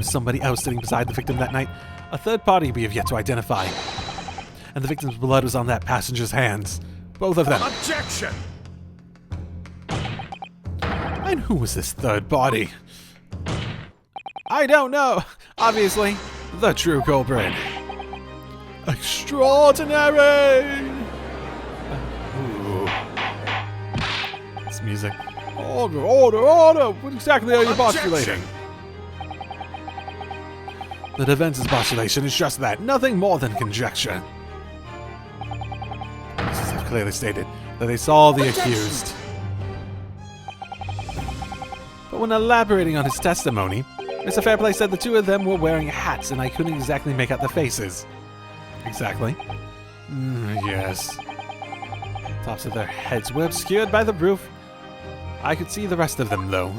was somebody else sitting beside the victim that night. A third party we have yet to identify. And the victim's blood was on that passenger's hands. Both of them. Objection! And who was this third party? I don't know. Obviously, the true culprit. Extraordinary! Ooh. This music. Order, order, order! What exactly are you postulating? The defense's postulation is just that, nothing more than conjecture. This is clearly stated that they saw the accused. But when elaborating on his testimony, Mr. Fairplay said the two of them were wearing hats and I couldn't exactly make out their faces. Exactly. Yes. Tops of their heads were obscured by the roof. I could see the rest of them, though.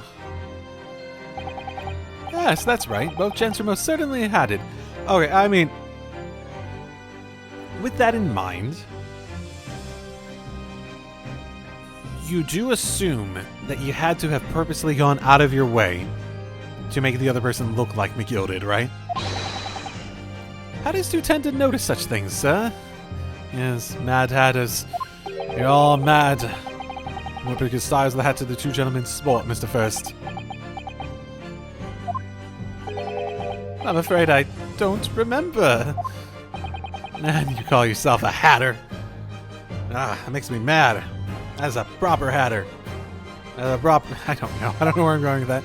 Yes, that's right. Both gents were most certainly hatted. Okay, I mean, with that in mind, you do assume that you had to have purposely gone out of your way to make the other person look like McGilded, right? Hatters do tend to notice such things, sir. Yes, mad hatters. You're all mad. What particular styles of the hat to the two gentlemen sport, Mr. First? I'm afraid I don't remember. And you call yourself a hatter? Ah, that makes me mad. As a proper hatter. I don't know. I don't know where I'm going with that.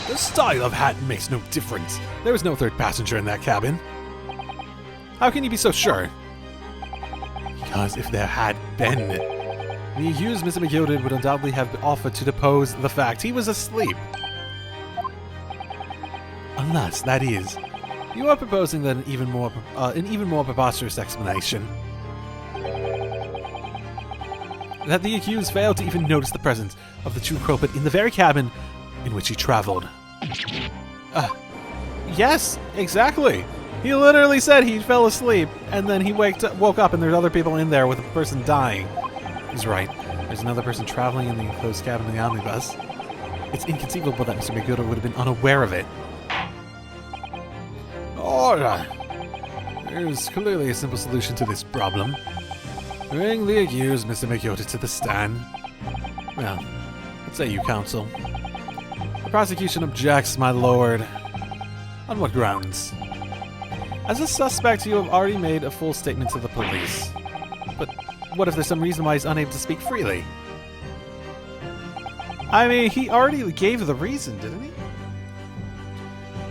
The style of hat makes no difference. There was no third passenger in that cabin. How can you be so sure? Because if there had been, the accused Mr. McGilded would undoubtedly have offered to depose the fact he was asleep. Unless, that is, you are proposing that an even more preposterous explanation. That the accused failed to even notice the presence of the true culprit in the very cabin in which he traveled. Yes, exactly. He literally said he fell asleep, and then he woke up and there's other people in there with a person dying. He's right. There's another person traveling in the enclosed cabin of the omnibus. It's inconceivable that Mr. McGilded would have been unaware of it. Order! There's clearly a simple solution to this problem. Bring the accused Mr. McGilded to the stand. Well, what say you, counsel? The prosecution objects, my lord. On what grounds? As a suspect, you have already made a full statement to the police. But what if there's some reason why he's unable to speak freely? I mean, he already gave the reason, didn't he?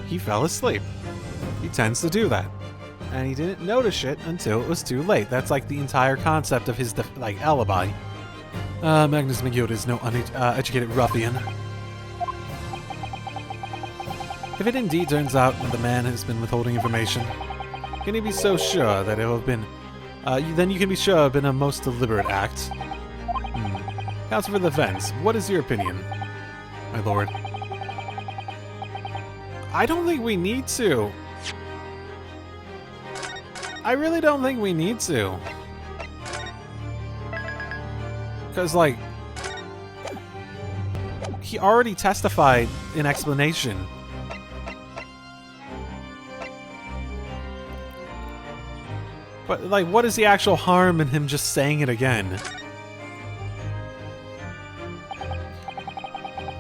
He fell asleep. He tends to do that. And he didn't notice it until it was too late. That's like the entire concept of his, alibi. Magnus McGilded is no uneducated ruffian. If it indeed turns out that the man has been withholding information, can you be so sure that it will have been... then you can be sure it will have been a most deliberate act. Counsel for the defense, what is your opinion, my lord? I don't think we need to. I really don't think we need to. Because, like, he already testified in explanation. But, like, what is the actual harm in him just saying it again?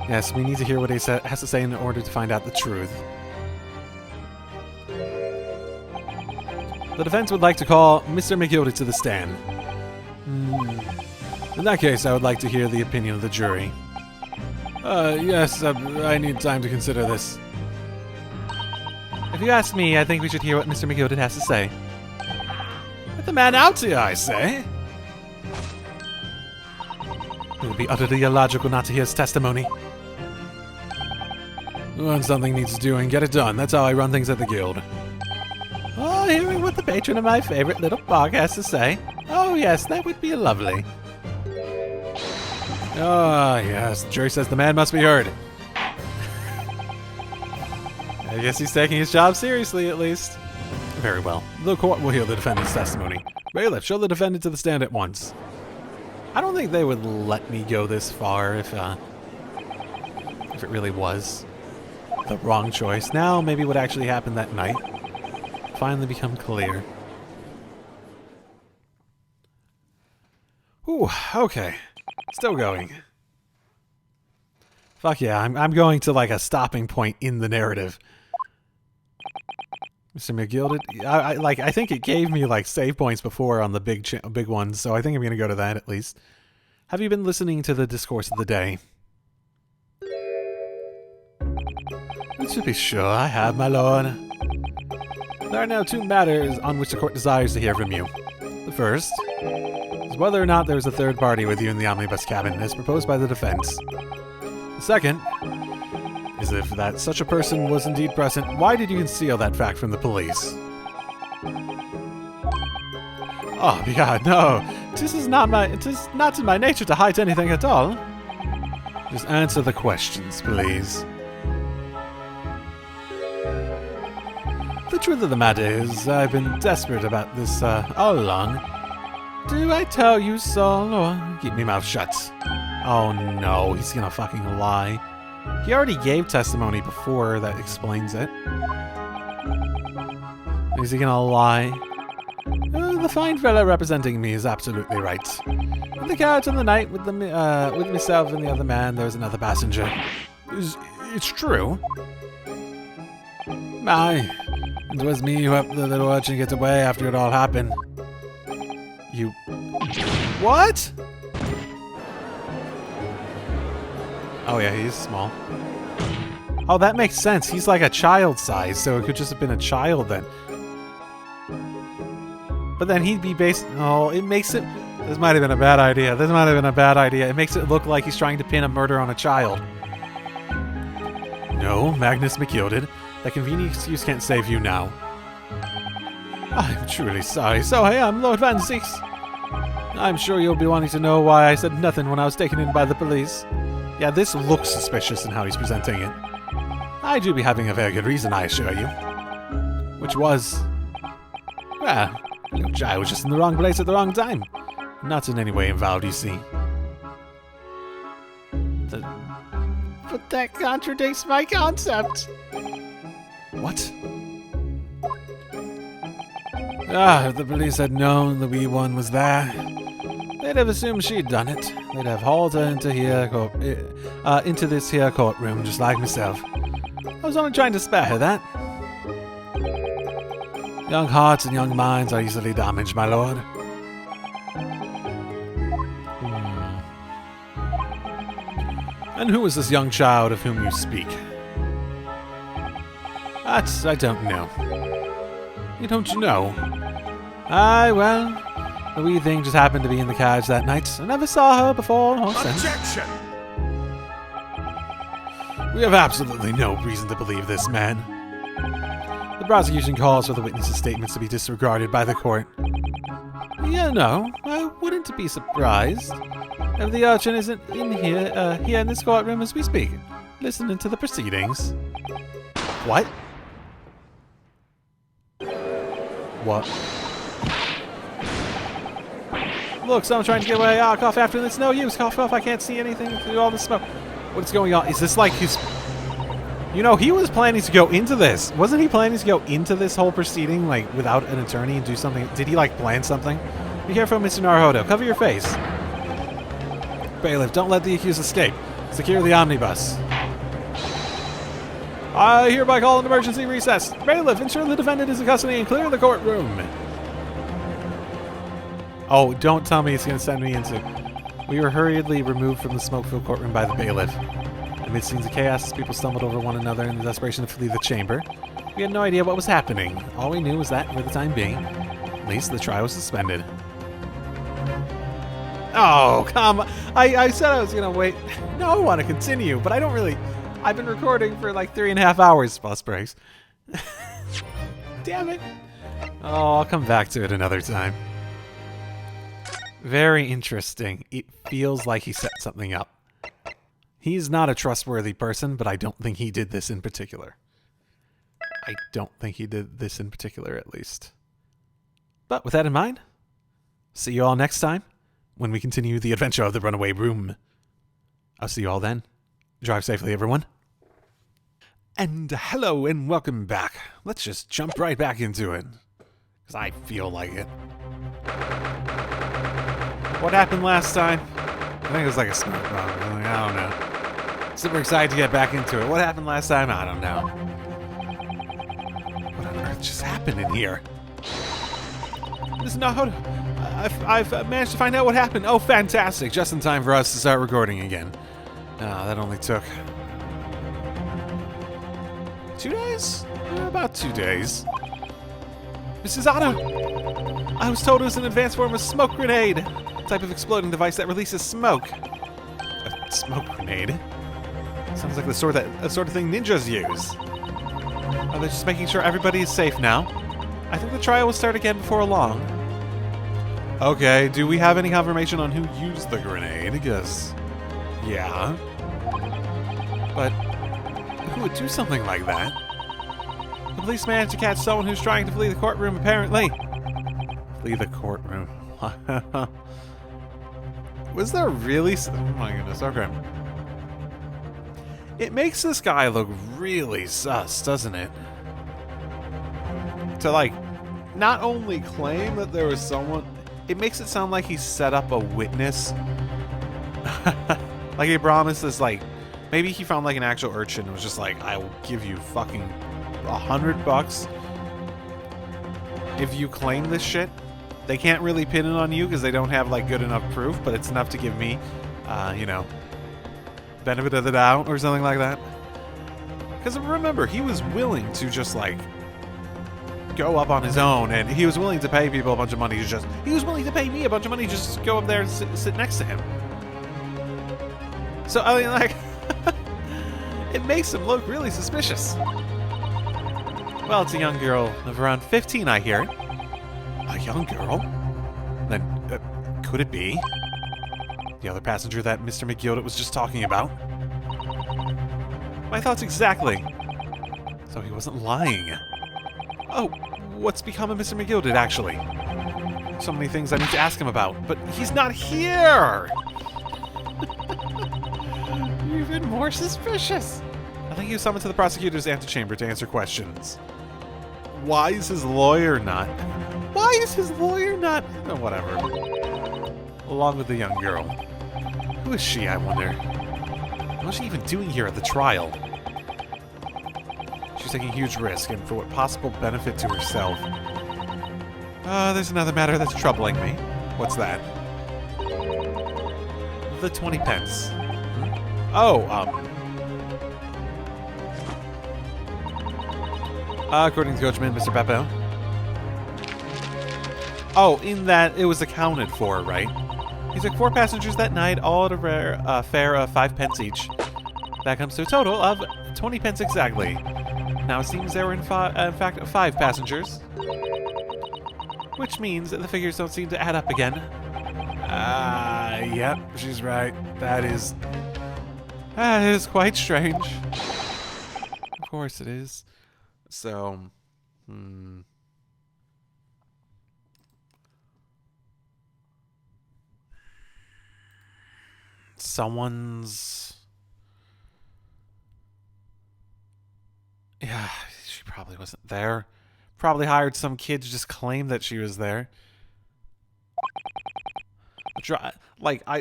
Yes, we need to hear what he has to say in order to find out the truth. The defense would like to call Mr. McGilded to the stand. In that case, I would like to hear the opinion of the jury. Yes, I need time to consider this. If you ask me, I think we should hear what Mr. McGilded has to say. Let the man out here, I say. It would be utterly illogical not to hear his testimony. When something needs doing, get it done. That's how I run things at the guild. Oh, hearing what the patron of my favorite little park has to say. Oh yes, that would be lovely. Ah, yes, the jury says the man must be heard. I guess he's taking his job seriously, at least. Very well. The court will hear the defendant's testimony. Bailiff, show the defendant to the stand at once. I don't think they would let me go this far if if it really was the wrong choice. Now, maybe what actually happened that night finally become clear. Ooh, okay. Still going. Fuck yeah, I'm going to like a stopping point in the narrative. Mr. McGilded, I think it gave me like save points before on the big ones, so I think I'm gonna go to that at least. Have you been listening to the discourse of the day? To be sure, I have, my lord. There are now two matters on which the court desires to hear from you. The first is whether or not there was a third party with you in the omnibus cabin, as proposed by the defense. The second is if that such a person was indeed present, why did you conceal that fact from the police? Oh, God, no. It is not in my nature to hide anything at all. Just answer the questions, please. The truth of the matter is, I've been desperate about this, all along. Do I tell you so, or keep my mouth shut? Oh no, he's gonna fucking lie. He already gave testimony before that explains it. Is he gonna lie? The fine fellow representing me is absolutely right. In the carriage on the night with myself and the other man, there was another passenger. It's true. Aye. It was me who helped the little urchin get away after it all happened. You... What? Oh yeah, he's small. Oh, that makes sense. He's like a child size, so it could just have been a child then. But then he'd be based... Oh, it makes it... This might have been a bad idea. This might have been a bad idea. It makes it look like he's trying to pin a murder on a child. No, Magnus McGilded. That convenient excuse can't save you now. I'm truly sorry. So I am, Lord Van Six. I'm sure you'll be wanting to know why I said nothing when I was taken in by the police. Yeah, this looks suspicious in how he's presenting it. I do be having a very good reason, I assure you. Which was... Well, I was just in the wrong place at the wrong time. Not in any way involved, you see. But that contradicts my concept. What? If the police had known the wee one was there, they'd have assumed she'd done it. They'd have hauled her into this here courtroom, just like myself. I was only trying to spare her that. Young hearts and young minds are easily damaged, my lord. And who is this young child of whom you speak? That I don't know. You don't know? Aye, well, the wee thing just happened to be in the carriage that night. I never saw her before or since. Objection! We have absolutely no reason to believe this man. The prosecution calls for the witness's statements to be disregarded by the court. Yeah, no, I wouldn't be surprised if the urchin isn't in here in this courtroom as we speak, listening to the proceedings. What? What? Look, someone trying to get away. Ah, cough after this. No use. Cough off. I can't see anything through all the smoke. What's going on? Is this like his... You know, he was planning to go into this. Wasn't he planning to go into this whole proceeding, like, without an attorney and do something? Did he, like, plan something? Be careful, Mr. Naruhodo. Cover your face. Bailiff, don't let the accused escape. Secure the omnibus. I hereby call an emergency recess. Bailiff, ensure the defendant is in custody and clear the courtroom. Oh, don't tell me it's going to send me into... We were hurriedly removed from the smoke-filled courtroom by the bailiff. Amid scenes of chaos, as people stumbled over one another in the desperation to flee the chamber. We had no idea what was happening. All we knew was that, for the time being, at least the trial was suspended. Oh, come on. I said I was going to wait. No, I want to continue, but I don't really... I've been recording for like 3.5 hours plus breaks. Damn it. Oh, I'll come back to it another time. Very interesting. It feels like he set something up. He's not a trustworthy person, but I don't think he did this in particular. I don't think he did this in particular, at least. But with that in mind, see you all next time when we continue the adventure of the Runaway Room. I'll see you all then. Drive safely, everyone. And hello and welcome back. Let's just jump right back into it. Because I feel like it. What happened last time? I think it was like a smoke bomb. I don't know. Super excited to get back into it. What happened last time? I don't know. What on earth just happened in here? This is not how I've managed to find out what happened. Oh, fantastic. Just in time for us to start recording again. That only took 2 days? About 2 days. Mrs. Otto! I was told it was an advanced form of smoke grenade. A type of exploding device that releases smoke. A smoke grenade? Sounds like the sort of thing ninjas use. Are they just making sure everybody is safe now? I think the trial will start again before long. Okay, do we have any confirmation on who used the grenade? Because, yeah. But who would do something like that? The police managed to catch someone who's trying to flee the courtroom, apparently. Flee the courtroom. Was there really... Oh my goodness, okay. It makes this guy look really sus, doesn't it? To, like, not only claim that there was someone... It makes it sound like he set up a witness. Like he promised this, like... Maybe he found, like, an actual urchin and was just like, I will give you fucking $100 if you claim this shit. They can't really pin it on you because they don't have, like, good enough proof, but it's enough to give me, you know, benefit of the doubt or something like that. Because remember, he was willing to just, like, go up on his own, and he was willing to pay people a bunch of money to just... He was willing to pay me a bunch of money just to go up there and sit next to him. So, I mean, like... It makes him look really suspicious. Well, it's a young girl of around 15, I hear. A young girl? Then, could it be the other passenger that Mr. McGildet was just talking about? My thoughts exactly. So he wasn't lying. Oh, what's become of Mr. McGildet, actually? So many things I need to ask him about, but he's not here! Even more suspicious. I think he was summoned to the prosecutor's antechamber to answer questions. Why is his lawyer not? Why is his lawyer not? Oh, whatever. Along with the young girl. Who is she, I wonder? What is she even doing here at the trial? She's taking a huge risk, and for what possible benefit to herself. There's another matter that's troubling me. What's that? The 20 pence. According to Coachman, Mr. Peppo. Oh, in that it was accounted for, right? He took 4 passengers that night, all at a fare of 5 pence each. That comes to a total of 20 pence exactly. Now it seems there were in fact 5 passengers. Which means that the figures don't seem to add up again. Yep, she's right. That is quite strange. Of course it is. So, someone's... Yeah, she probably wasn't there. Probably hired some kid to just claim that she was there. Like, I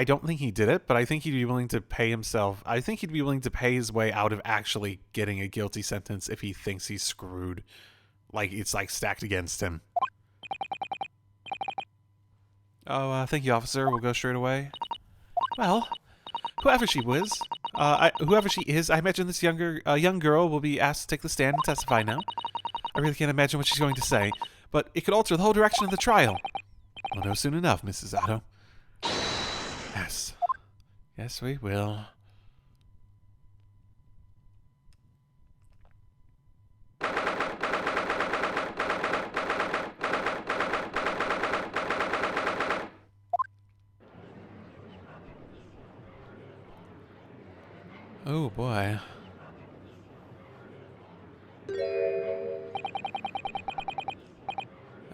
don't think he did it, but I think he'd be willing to pay himself. I think he'd be willing to pay his way out of actually getting a guilty sentence if he thinks he's screwed. Like, it's, like, stacked against him. Oh, thank you, officer. We'll go straight away. Well, whoever she is, I imagine this young girl will be asked to take the stand and testify now. I really can't imagine what she's going to say, but it could alter the whole direction of the trial. We'll know soon enough, Mrs. Otto. Yes. Yes, we will. Oh, boy.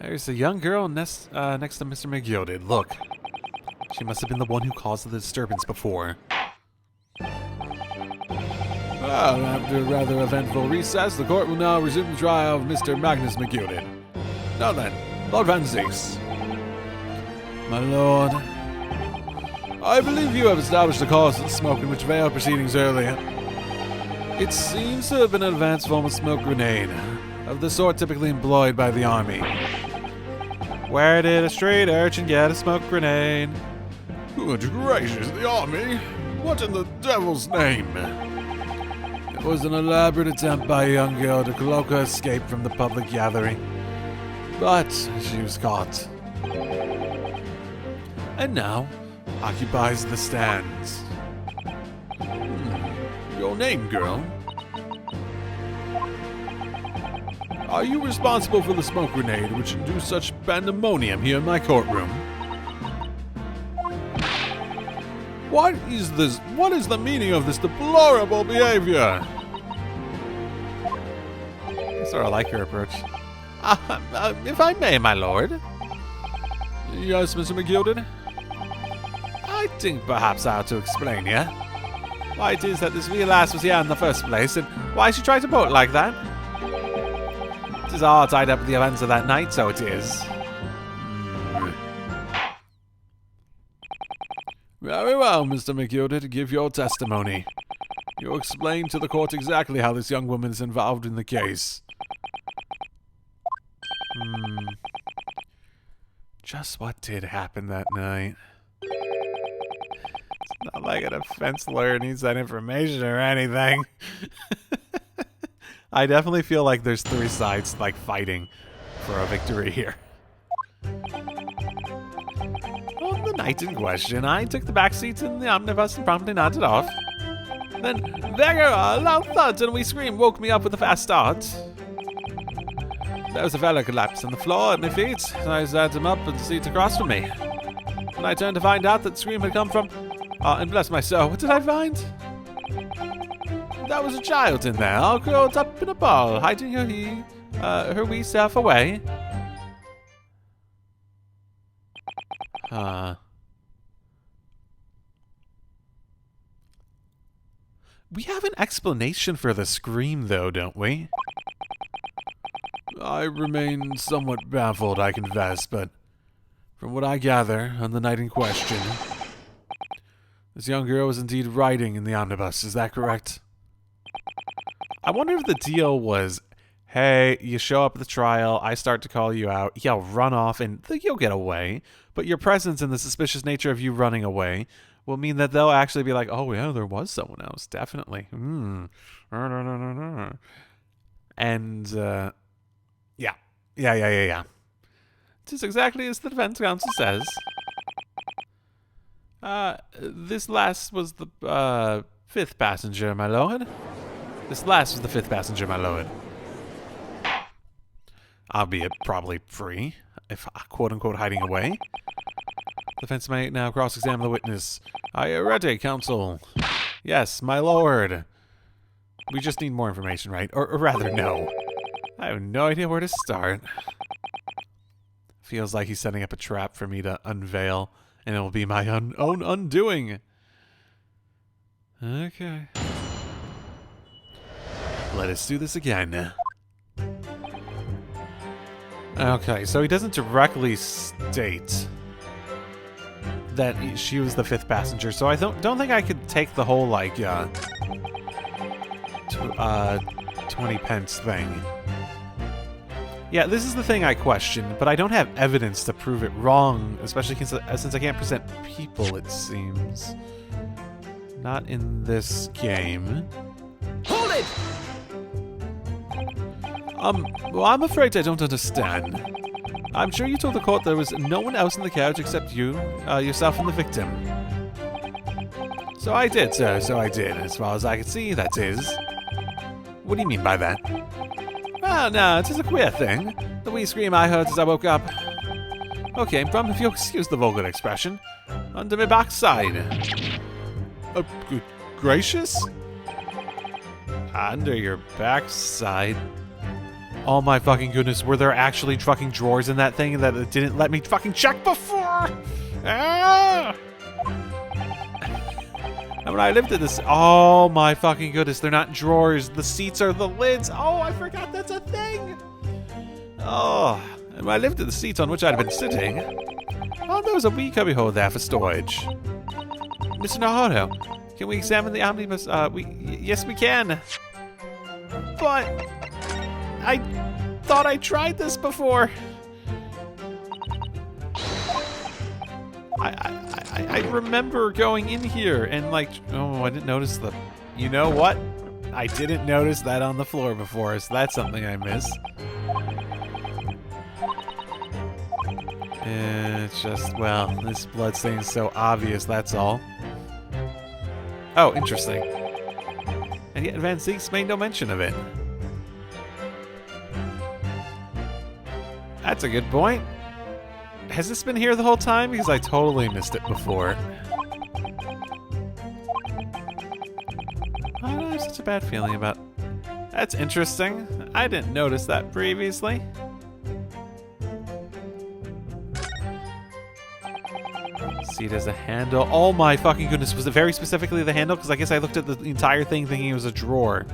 There's a young girl next to Mr. McGildet. Look. She must have been the one who caused the disturbance before. Well, after a rather eventful recess, the court will now resume the trial of Mr. Magnus McGilden. Now then, Lord Van Zees. My lord, I believe you have established the cause of the smoke in which veiled proceedings earlier. It seems to have been an advanced form of smoke grenade, of the sort typically employed by the army. Where did a street urchin get a smoke grenade? Good gracious, the army? What in the devil's name? It was an elaborate attempt by a young girl to cloak her escape from the public gathering. But she was caught. And now occupies the stands. Your name, girl? Are you responsible for the smoke grenade which induced such pandemonium here in my courtroom? What is this? What is the meaning of this deplorable behavior? I sort of like your approach. If I may, my lord. Yes, Mr. McGilden? I think perhaps I ought to explain here why it is that this wee lass was here in the first place, and why she tried to bolt like that. It is all tied up with the events of that night, so it is. Very well, Mr. McGilden, give your testimony. You explain to the court exactly how this young woman is involved in the case. Just what did happen that night? It's not like a defense lawyer needs that information or anything. I definitely feel like there's three sides, like, fighting for a victory here. On the night in question, I took the back seat in the omnibus and promptly nodded off. Then, there loud thuds and a wee scream woke me up with a fast start. There was a fella collapsed on the floor at my feet, and I sat him up in the seat across from me. When I turned to find out that the scream had come from... and bless my soul, what did I find? There was a child in there, all curled up in a ball, hiding her wee self away. We have an explanation for the scream, though, don't we? I remain somewhat baffled, I confess, but from what I gather on the night in question, this young girl was indeed riding in the omnibus, is that correct? I wonder if the deal was, hey, you show up at the trial, I start to call you out, you'll run off and you'll get away, but your presence and the suspicious nature of you running away will mean that they'll actually be like, oh yeah, there was someone else, definitely. And, yeah. Just exactly as the defense counsel says. This last was the, fifth passenger, my lord. This last was the fifth passenger, my lord. Albeit probably free, if quote-unquote hiding away. Defense may now cross-examine the witness. Are you ready, counsel? Yes, my lord. We just need more information, right? Or rather, no. I have no idea where to start. Feels like he's setting up a trap for me to unveil, and it will be my own undoing. Okay. Let us do this again. Okay, so he doesn't directly state that she was the fifth passenger, so I don't think I could take the whole, like, 20 pence thing. Yeah, this is the thing I question, but I don't have evidence to prove it wrong, especially since I can't present people, it seems. Not in this game. Hold it! Well, I'm afraid I don't understand. I'm sure you told the court there was no one else in the carriage except you, yourself and the victim. So I did, sir, so I did. As far as I can see, that is. What do you mean by that? Well, no, it is a queer thing. The wee scream I heard as I woke up. Okay, from, if you'll excuse the vulgar expression, under my backside. Good gracious? Under your backside? Oh my fucking goodness, were there actually fucking drawers in that thing that it didn't let me fucking check before? Ah! And when I lived in this, oh my fucking goodness, they're not drawers. The seats are the lids. Oh, I forgot that's a thing. Oh, and when I lived in the seats on which I'd been sitting, oh, there was a wee cubbyhole there for storage. Mr. Naruto, can we examine the omnibus? Yes, we can. But I thought I tried this before. I remember going in here and like, oh, I didn't notice the, you know what? I didn't notice that on the floor before, so that's something I miss. It's just, well, this bloodstain is so obvious, that's all. Oh, interesting. And yet Van Zieks made no mention of it. That's a good point. Has this been here the whole time? Because I totally missed it before. I don't have such a bad feeling about... That's interesting. I didn't notice that previously. See it as a handle. Oh my fucking goodness. Was it very specifically the handle? Because I guess I looked at the entire thing thinking it was a drawer.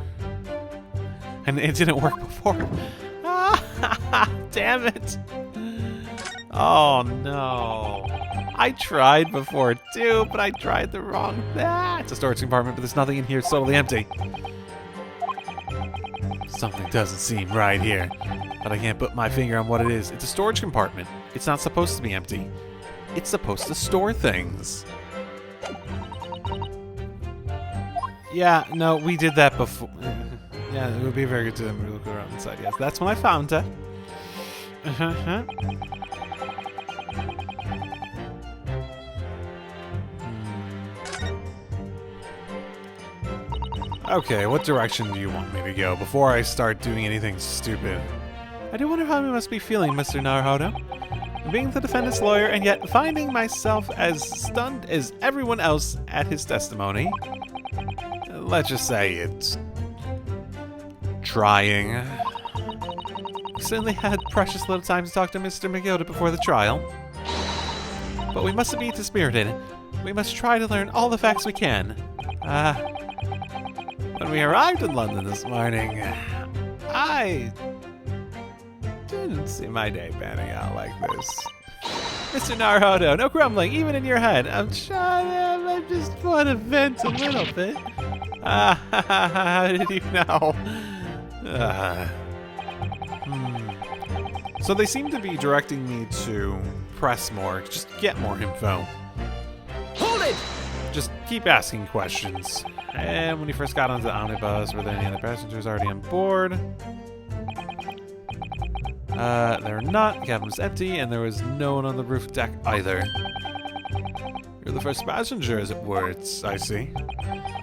And it didn't work before. Ah, damn it. Oh no. I tried before too, but I tried the wrong... Ah, it's a storage compartment, but there's nothing in here. It's totally empty. Something doesn't seem right here, but I can't put my finger on what it is. It's a storage compartment. It's not supposed to be empty. It's supposed to store things. Yeah, no, we did that before. Yeah, it would be very good to look around inside. Yes, that's when I found it. Okay, what direction do you want me to go before I start doing anything stupid? I do wonder how you must be feeling, Mr. Naruto. Being the defendant's lawyer and yet finding myself as stunned as everyone else at his testimony. Let's just say it's... trying. We certainly had precious little time to talk to Mr. Miyota before the trial. But we mustn't be dispirited. We must try to learn all the facts we can. When we arrived in London this morning, I didn't see my day panning out like this. Mr. Naruto, no grumbling, even in your head. I just want to vent a little bit. How did you know? So they seem to be directing me to press more, just get more info. Hold it! Just keep asking questions. And when you first got onto the omnibus, were there any other passengers already on board? They're not. The cabin was empty, and there was no one on the roof deck either. You're the first passenger, as it were, I see.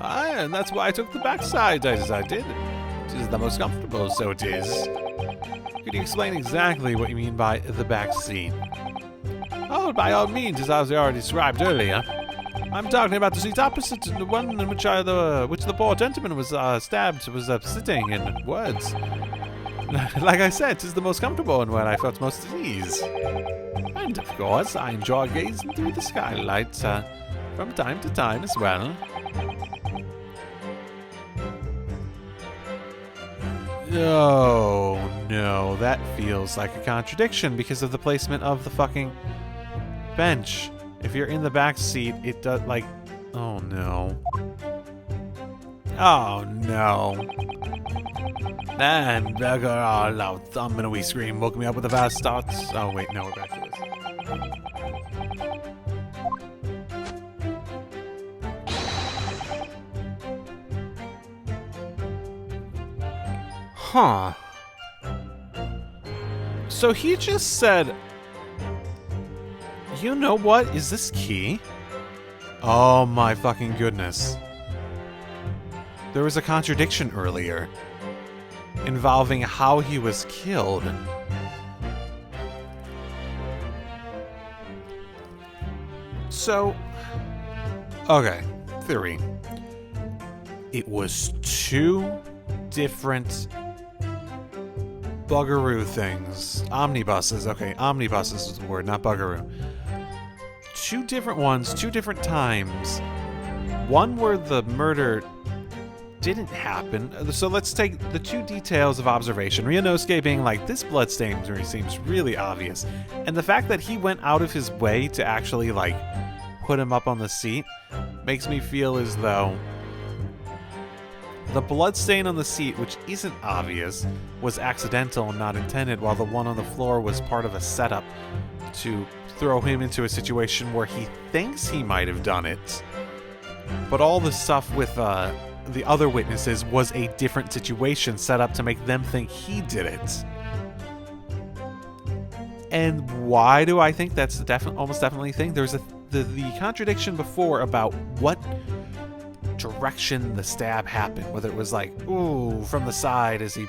And that's why I took the backside, as I did. It is the most comfortable, so it is. Could you explain exactly what you mean by the back seat? Oh, by all means, as I already described earlier. I'm talking about the seat opposite to the one in which the poor gentleman was stabbed, was sitting in words. Like I said, 'tis the most comfortable and where I felt most at ease. And of course, I enjoy gazing through the skylight from time to time as well. Oh no, that feels like a contradiction because of the placement of the fucking bench. If you're in the back seat, it does like... Oh no. Oh no. And oh, loud thumb and a wee scream woke me up with a fast start. Oh wait, no, we're back to this. Huh. So he just said, you know what? Is this key? Oh my fucking goodness. There was a contradiction earlier involving how he was killed. So, okay, theory. It was two different buggeroo things. Omnibuses. Okay, omnibuses is the word, not buggeroo. Two different ones, two different times. one where the murder didn't happen. So let's take the 2 details of observation. Ryunosuke being like, this bloodstain seems really obvious. And the fact that he went out of his way to actually, like, put him up on the seat makes me feel as though the bloodstain on the seat, which isn't obvious, was accidental and not intended, while the one on the floor was part of a setup to throw him into a situation where he thinks he might have done it. But all the stuff with the other witnesses was a different situation set up to make them think he did it. And why do I think that's almost definitely a thing? There's the contradiction before about what direction the stab happened, whether it was like, ooh, from the side as he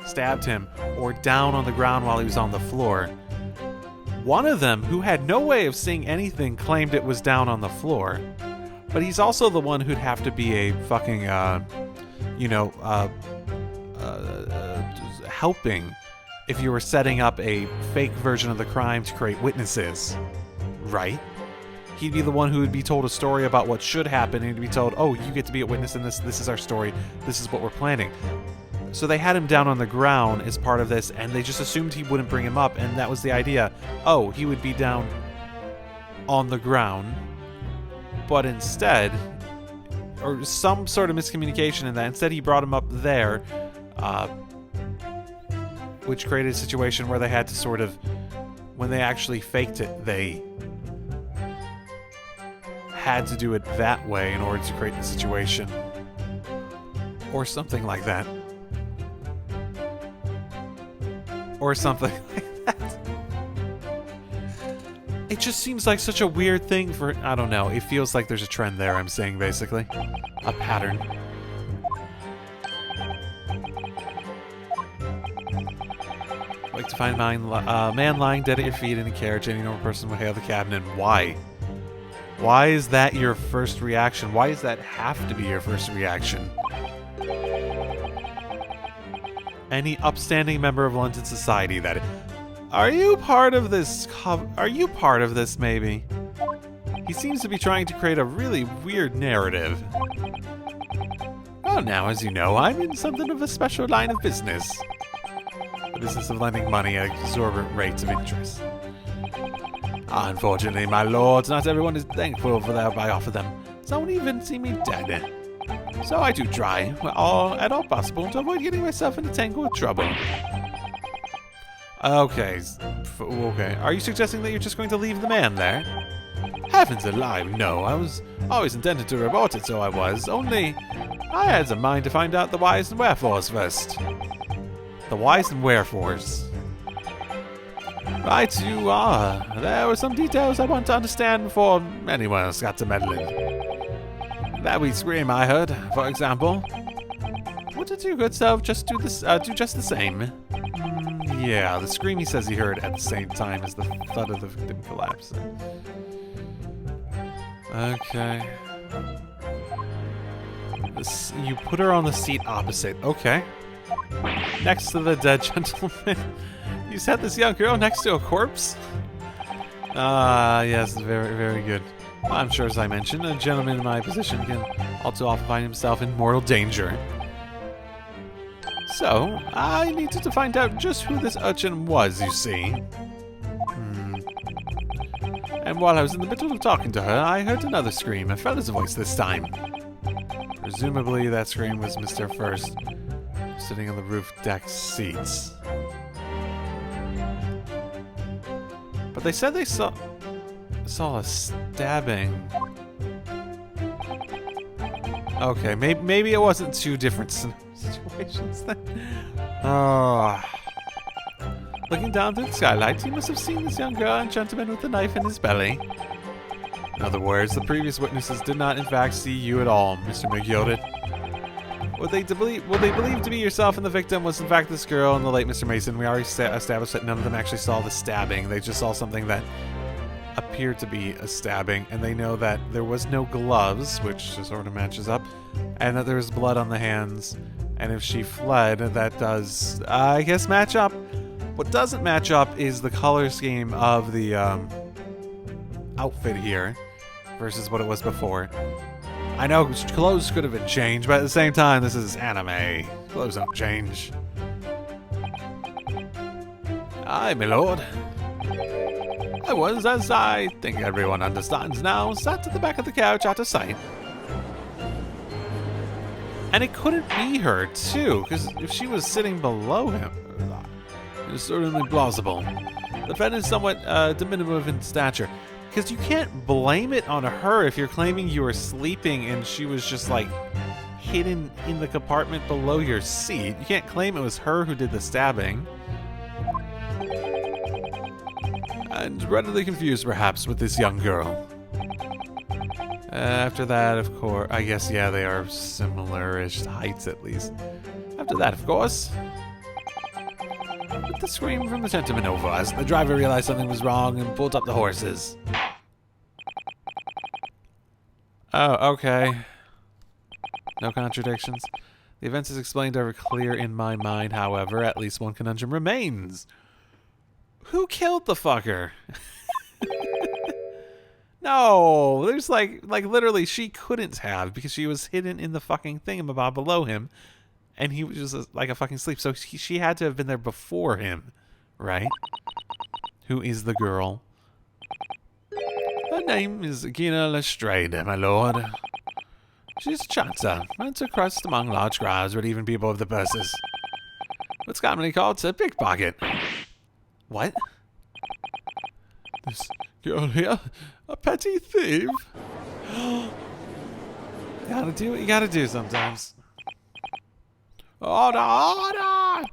stabbed him, or down on the ground while he was on the floor. One of them, who had no way of seeing anything, claimed it was down on the floor. But he's also the one who'd have to be a fucking, helping if you were setting up a fake version of the crime to create witnesses, right? He'd be the one who would be told a story about what should happen, and he'd be told, oh, you get to be a witness in this, this is our story, this is what we're planning. So they had him down on the ground as part of this, and they just assumed he wouldn't bring him up, and that was the idea. Oh, he would be down on the ground. But instead, or some sort of miscommunication in that, instead he brought him up there, which created a situation where they had to sort of, when they actually faked it, they had to do it that way in order to create the situation. Or something like that. Or something like that. It just seems like such a weird thing for, I don't know, it feels like there's a trend there, I'm saying, basically. A pattern. Like to find a man lying dead at your feet in a carriage, any normal person would hail the cabinet. Why? Why is that your first reaction? Why does that have to be your first reaction? Any upstanding member of London society that... Are you part of this? Are you part of this, maybe? He seems to be trying to create a really weird narrative. Well, now, as you know, I'm in something of a special line of business. The business of lending money at exorbitant rates of interest. Unfortunately, my lords, not everyone is thankful for that I offer them. Some even see me dead. So I do try, at all possible, to avoid getting myself into tangle with trouble. Okay. Are you suggesting that you're just going to leave the man there? Heavens alive, no. I was always intended to report it, so I was. Only, I had a mind to find out the whys and wherefores first. The whys and wherefores. Right, you are. There were some details I want to understand before anyone else got to meddle in. That wee scream I heard, for example. Wouldn't your good self just do just the same? Yeah, the scream he says he heard at the same time as the thud of the victim collapsing. Okay. You put her on the seat opposite. Okay. Next to the dead gentleman. You set this young girl next to a corpse? Yes, very, very good. I'm sure, as I mentioned, a gentleman in my position can all too often find himself in mortal danger. So, I needed to find out just who this urchin was, you see. And while I was in the middle of talking to her, I heard another scream, a fella's voice this time. Presumably, that scream was Mr. First, sitting on the roof deck seats. But they said they saw a stabbing. Okay, maybe it wasn't two different situations then. Looking down through the skylight, he must have seen this young girl and gentleman with the knife in his belly. In other words, the previous witnesses did not in fact see you at all, Mr. McYoted. What they believe to be yourself and the victim was in fact this girl and the late Mr. Mason. We already established that none of them actually saw the stabbing. They just saw something that appeared to be a stabbing, and they know that there was no gloves, which sort of matches up, and that there was blood on the hands. And if she fled, that does, I guess, match up. What doesn't match up is the color scheme of the outfit here versus what it was before. I know clothes could have been changed, but at the same time, this is anime. Clothes don't change. Aye, my lord. I was, as I think everyone understands now, sat at the back of the couch out of sight. And it couldn't be her, too, because if she was sitting below him, it was certainly plausible. The defendant is somewhat diminutive in stature, because you can't blame it on her if you're claiming you were sleeping and she was just, like, hidden in the compartment below your seat. You can't claim it was her who did the stabbing. And readily confused, perhaps, with this young girl. After that, of course, I guess, yeah, they are similar-ish heights, at least. After that, of course, with the scream from the gentleman over us, the driver realized something was wrong and pulled up the horses. Oh, okay. No contradictions. The events as explained are clear in my mind, however, at least one conundrum remains. Who killed the fucker? No, there's like literally she couldn't have because she was hidden in the fucking thingamabob below him, and he was just like a fucking sleep. So she had to have been there before him, right? Who is the girl? Her name is Gina Lestrade, my lord. She's a chancer, runs across among large crowds with even people with the purses. What's commonly called a pickpocket. What? This girl here, a petty thief? Gotta do what you gotta do sometimes. Order, order!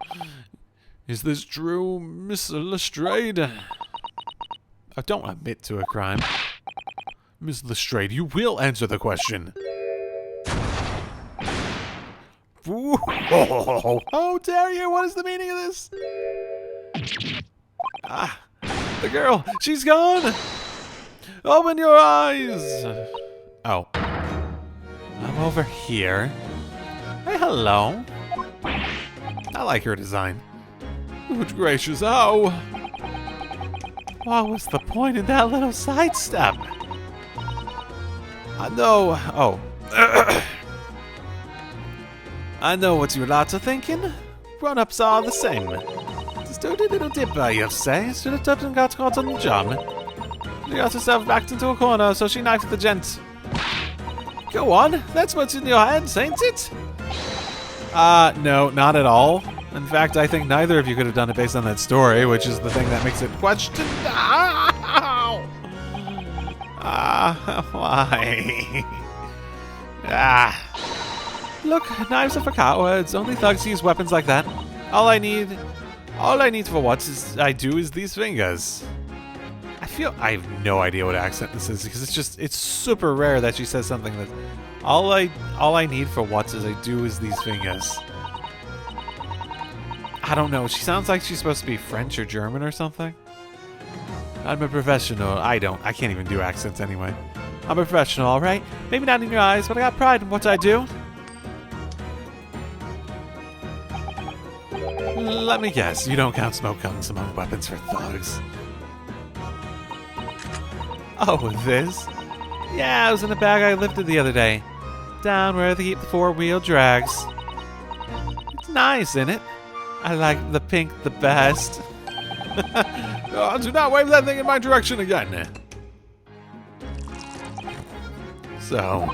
Is this true, Miss Lestrade? Oh, don't admit to a crime. Miss Lestrade, you will answer the question. Ooh. Oh, dare you! What is the meaning of this? Ah, the girl! She's gone! Open your eyes! Oh. I'm over here. Hey, hello. I like her design. Good gracious, oh! What was the point in that little sidestep? I know. Oh. I know what you lots are thinking. Grown-ups are the same. Just a little dipper, you say. Should have took and got caught on the job. She got herself backed into a corner, so she knifed the gent. Go on, that's what's in your heads, ain't it? No, not at all. In fact, I think neither of you could have done it based on that story, which is the thing that makes it question. Why? Look, knives are for cowards. Only thugs use weapons like that. All I need for what I do is these fingers. I have no idea what accent this is because it's super rare that she says something that all I need for what I do is these fingers. I don't know. She sounds like she's supposed to be French or German or something. I'm a professional. I can't even do accents anyway. I'm a professional, all right? Maybe not in your eyes, but I got pride in what I do. Let me guess, you don't count smoke guns among weapons for thugs. Oh, this? Yeah, it was in a bag I lifted the other day. Down where they keep the four-wheel drags. It's nice, isn't it? I like the pink the best. Oh, do not wave that thing in my direction again. So,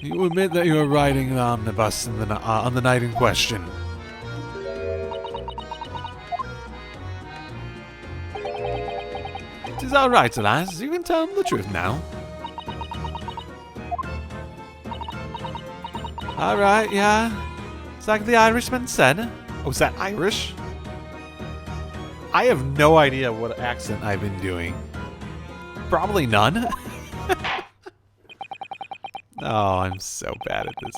you admit that you were riding the omnibus on the night in question. It is all right, alas. You can tell them the truth now. All right, yeah. It's like the Irishman said. Oh, is that Irish? I have no idea what accent I've been doing. Probably none. Oh, I'm so bad at this.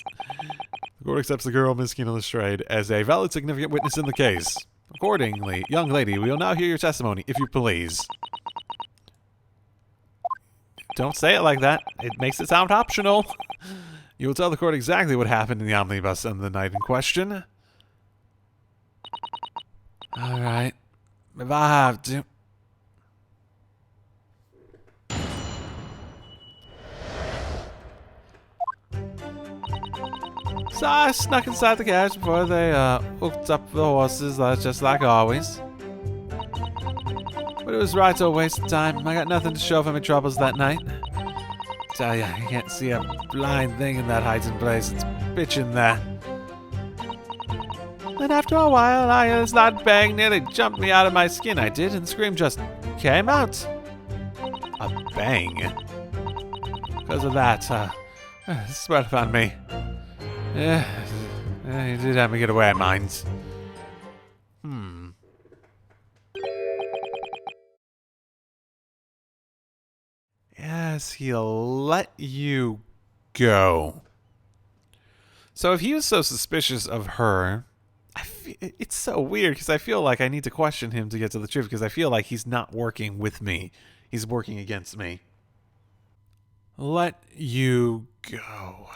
The court accepts the girl, Miss Gina Lestrade, as a valid significant witness in the case. Accordingly, young lady, we will now hear your testimony, if you please. Don't say it like that. It makes it sound optional. You will tell the court exactly what happened in the omnibus on the night in question. Alright. If I have to. So I snuck inside the carriage before they hooked up the horses, just like always. But it was right to waste of time. I got nothing to show for my troubles that night. Tell ya, you can't see a blind thing in that hiding place. It's bitching there. Then after a while, I heard this loud bang nearly jumped me out of my skin. I did, and the scream just came out. A bang. Because of that, spread upon me. Yeah, you did have me get away, mind. Yes, he'll let you go. So if he was so suspicious of her, it's so weird because I feel like I need to question him to get to the truth because I feel like he's not working with me. He's working against me. Let you go.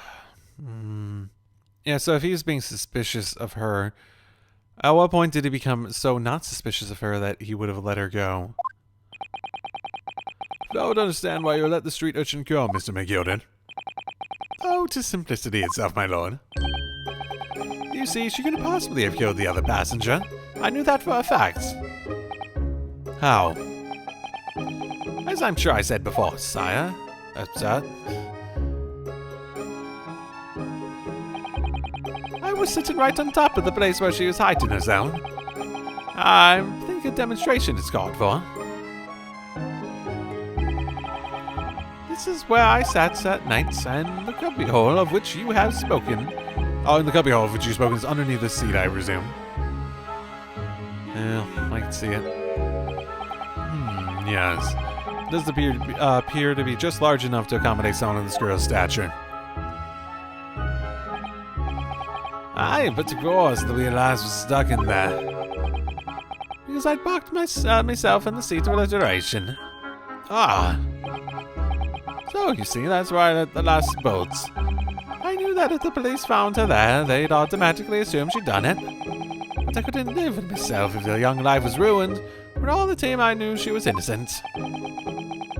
Yeah, so if he was being suspicious of her, at what point did he become so not suspicious of her that he would have let her go? I would understand why you let the street urchin go, Mr. McGilden. Oh, 'tis simplicity itself, my lord. You see, she couldn't possibly have killed the other passenger. I knew that for a fact. How? As I'm sure I said before, sire. Sir. I was sitting right on top of the place where she was hiding herself. I think a demonstration is called for. This is where I sat at nights, and the cubbyhole of which you have spoken. Oh, and the cubbyhole of which you've spoken is underneath the seat, I presume. Yeah, I can see it. Yes. Does appear to be just large enough to accommodate someone of this girl's stature. Aye, but of course the wheel eyes was stuck in there. Because I'd parked myself in the seat of alliteration. Ah. So, you see, that's why I let the last boats. I knew that if the police found her there, they'd automatically assume she'd done it. But I couldn't live with myself if her young life was ruined, when all the time I knew she was innocent.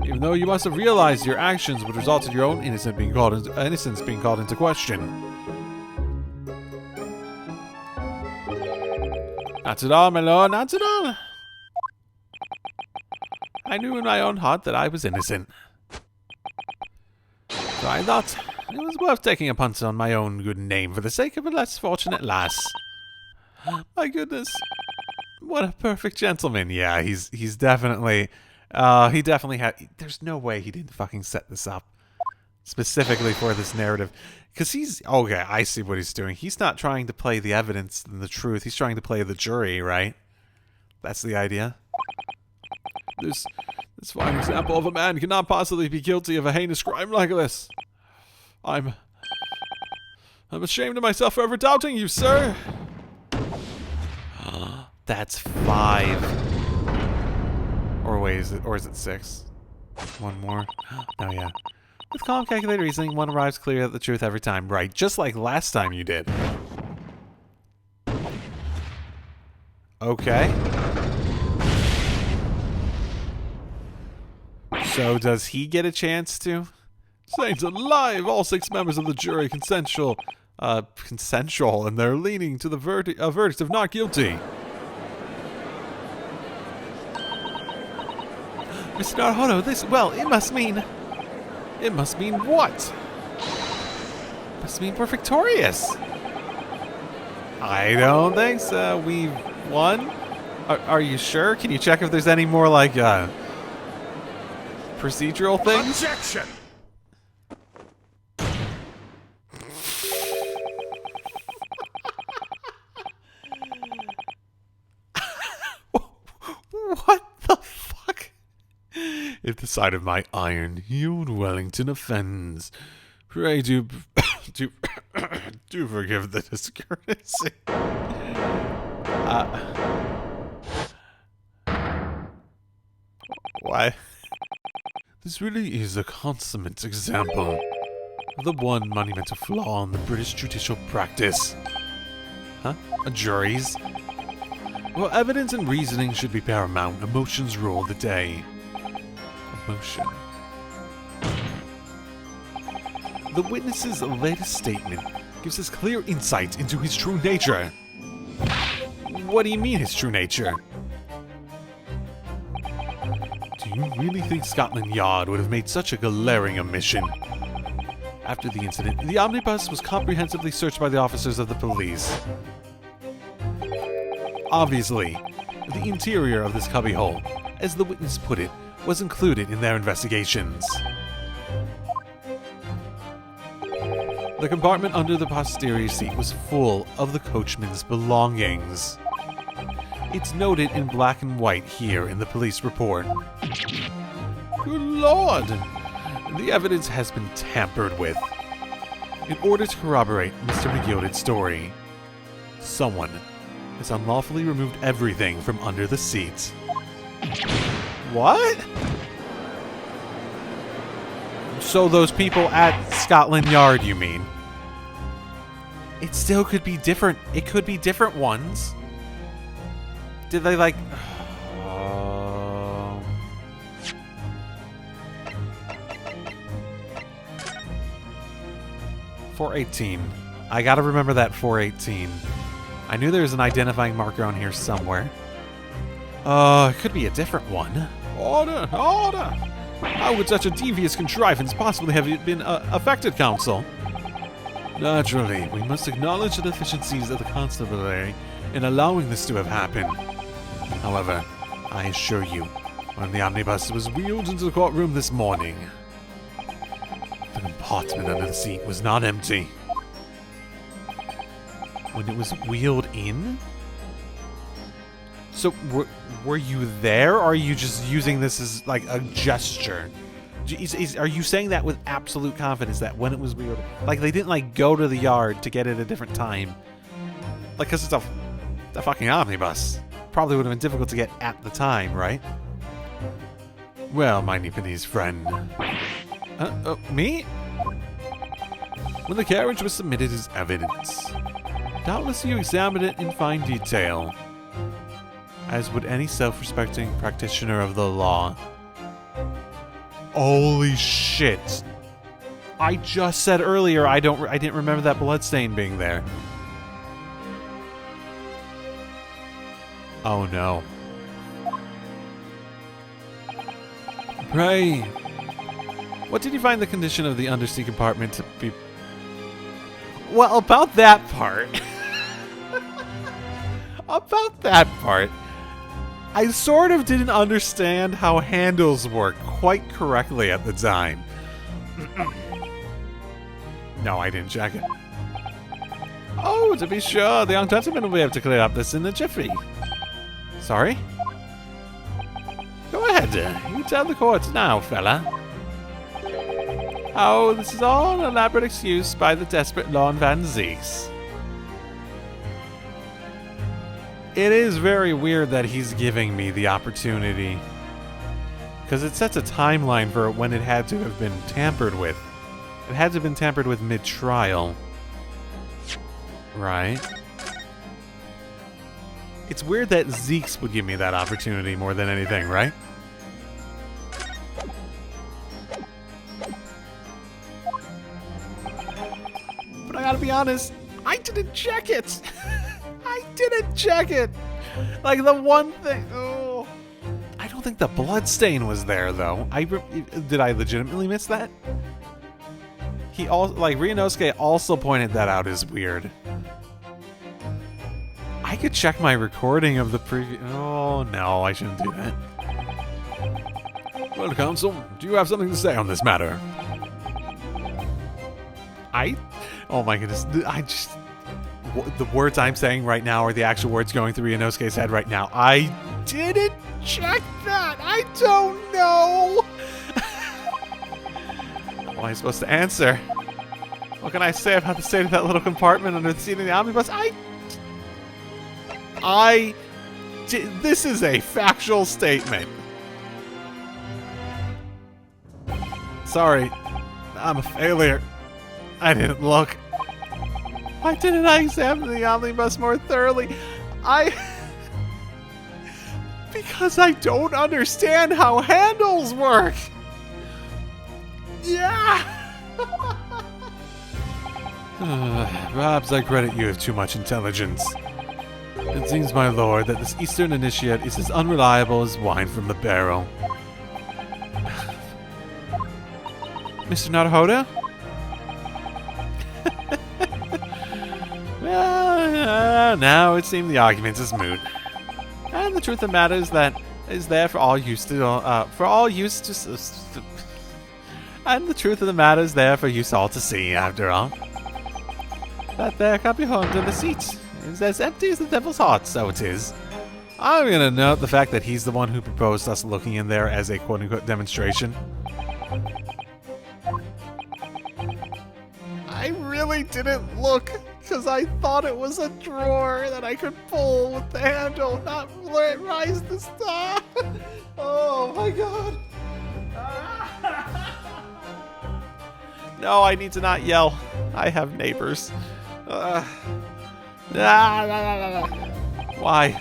Even though you must have realized your actions would result in your own innocence being called into question. Not at all, my lord, not at all. I knew in my own heart that I was innocent. So I thought it was worth taking a punt on my own good name for the sake of a less fortunate lass. My goodness. What a perfect gentleman. Yeah, he's definitely... he definitely had... There's no way he didn't fucking set this up. Specifically for this narrative. Because he's... Okay, I see what he's doing. He's not trying to play the evidence and the truth. He's trying to play the jury, right? That's the idea. This fine example of a man cannot possibly be guilty of a heinous crime like this. I'm ashamed of myself for ever doubting you, sir. That's 5. Or wait, is it 6? One more. Oh yeah. With calm, calculated reasoning, one arrives clear at the truth every time. Right, just like last time you did. Okay. So does he get a chance to? Saints alive! All 6 members of the jury consensual, and they're leaning to the verdict of not guilty. Mr. Naruhodo, it must mean... It must mean what? It must mean we're victorious. I don't think so. We've won? Are you sure? Can you check if there's any more, like, procedural things? Objection! What the fuck? If the sight of my iron-hued Wellington offends, pray do forgive the discourtesy. Why? This really is a consummate example of the one monumental flaw in the British judicial practice. Huh? Juries? Well, evidence and reasoning should be paramount. Emotions rule the day. Emotion. The witness's latest statement gives us clear insight into his true nature. What do you mean, his true nature? Do you really think Scotland Yard would have made such a glaring omission? After the incident, the omnibus was comprehensively searched by the officers of the police. Obviously, the interior of this cubbyhole, as the witness put it, was included in their investigations. The compartment under the posterior seat was full of the coachman's belongings. It's noted in black and white here in the police report. Good Lord! The evidence has been tampered with. In order to corroborate Mr. McGilded's story, someone has unlawfully removed everything from under the seat. What? So those people at Scotland Yard, you mean? It still could be different. It could be different ones. Did they like... 418. I gotta remember that 418. I knew there was an identifying marker on here somewhere. It could be a different one. Order! Order! How would such a devious contrivance possibly have been affected, Counsel? Naturally, we must acknowledge the deficiencies of the constabulary in allowing this to have happened. However, I assure you, when the omnibus was wheeled into the courtroom this morning, the compartment under the seat was not empty. When it was wheeled in? So, were you there, or are you just using this as, like, a gesture? Are you saying that with absolute confidence that when it was wheeled... Like, they didn't, like, go to the yard to get it at a different time? Like, because it's a fucking omnibus. Probably would have been difficult to get at the time, right? Well, my Nipponese friend... me? When the carriage was submitted as evidence, doubtless you examined it in fine detail, as would any self-respecting practitioner of the law. Holy shit! I just said earlier I didn't remember that bloodstain being there. Oh no. Pray, what did you find the condition of the undersea compartment to be? Well, about that part. About that part. I sort of didn't understand how handles work quite correctly at the time. No, I didn't check it. Oh, to be sure, the young gentleman will be able to clear up this in a jiffy. Sorry? Go ahead, you tell the courts now, fella. Oh, this is all an elaborate excuse by the desperate Lorne Van Zeeks. It is very weird that he's giving me the opportunity, because it sets a timeline for when it had to have been tampered with. It had to have been tampered with mid-trial. Right? It's weird that Zeeks would give me that opportunity more than anything, right? But I gotta be honest, I didn't check it! I didn't check it! Like, the one thing... Oh, I don't think the bloodstain was there, though. Did I legitimately miss that? He also... Like, Ryunosuke also pointed that out as weird. I could check my recording of the previous... Oh, no, I shouldn't do that. Well, Counsel, do you have something to say on this matter? Oh my goodness, the words I'm saying right now are the actual words going through Ryunosuke's head right now. I didn't check that! I don't know! What am I supposed to answer? What can I say about the state of that little compartment under the seat of the omnibus? This is a factual statement. Sorry, I'm a failure. I didn't look. Why didn't I examine the omnibus more thoroughly? Because I don't understand how handles work. Yeah. Perhaps I credit you with too much intelligence. It seems, my lord, that this Eastern initiate is as unreliable as wine from the barrel. Mr. Naruhodo? Well, now it seems the argument is moot. And the truth of the matter is that is there for all use to and the truth of the matter is there for you all to see, after all. That there can't be harmed in the seat is as empty as the devil's heart, so it is. I'm gonna note the fact that he's the one who proposed us looking in there as a quote-unquote demonstration. I really didn't look, because I thought it was a drawer that I could pull with the handle, not rise the star. Oh my god. No, I need to not yell. I have neighbors. Why?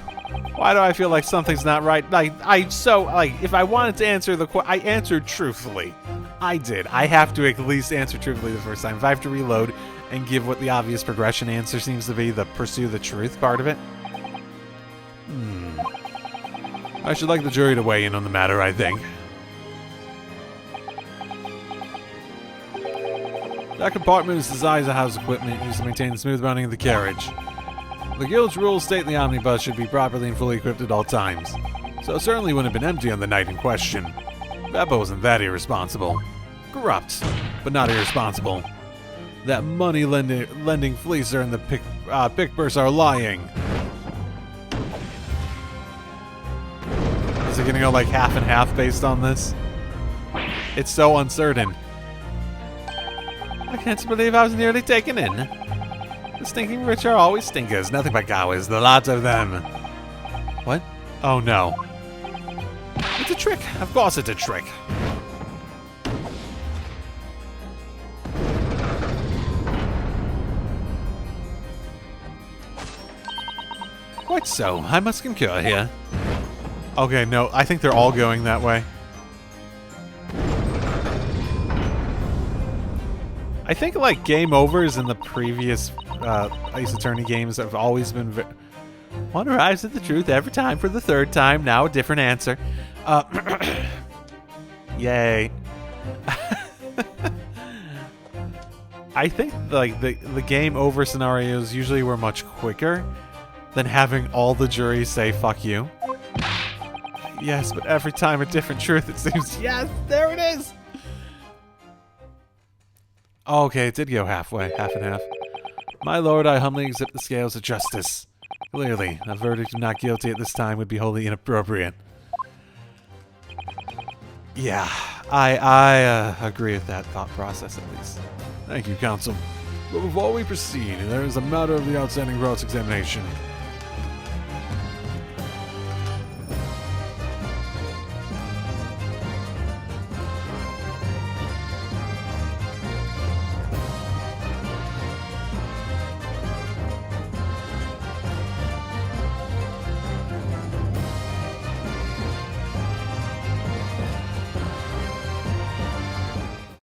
Why do I feel like something's not right? If I wanted to answer the question, I answered truthfully. I did. I have to at least answer truthfully the first time. If I have to reload and give what the obvious progression answer seems to be, the pursue the truth part of it. I should like the jury to weigh in on the matter, I think. That compartment is designed to house equipment used to maintain the smooth running of the carriage. The guild's rules state the omnibus should be properly and fully equipped at all times, so it certainly wouldn't have been empty on the night in question. Beppo wasn't that irresponsible. Corrupt, but not irresponsible. That money-lending fleecer and the pickpurse are lying. Is it gonna go like half and half based on this? It's so uncertain. I can't believe I was nearly taken in. The stinking rich are always stinkers, nothing but cowards, the lot of them. What? Oh no. It's a trick. Of course it's a trick. Quite so. I must concur here. Okay, no, I think they're all going that way. I think, like, game overs in the previous Ace Attorney games have always been one arrives at the truth every time for the third time, now a different answer. Yay. I think, like, the game over scenarios usually were much quicker than having all the jury say, fuck you. Yes, but every time a different truth, it seems. Yes, there it is! Oh, okay, it did go halfway, half and half. My lord, I humbly accept the scales of justice. Clearly, a verdict of not guilty at this time would be wholly inappropriate. Yeah, I agree with that thought process at least. Thank you, counsel. But before we proceed, there is a matter of the outstanding cross-examination.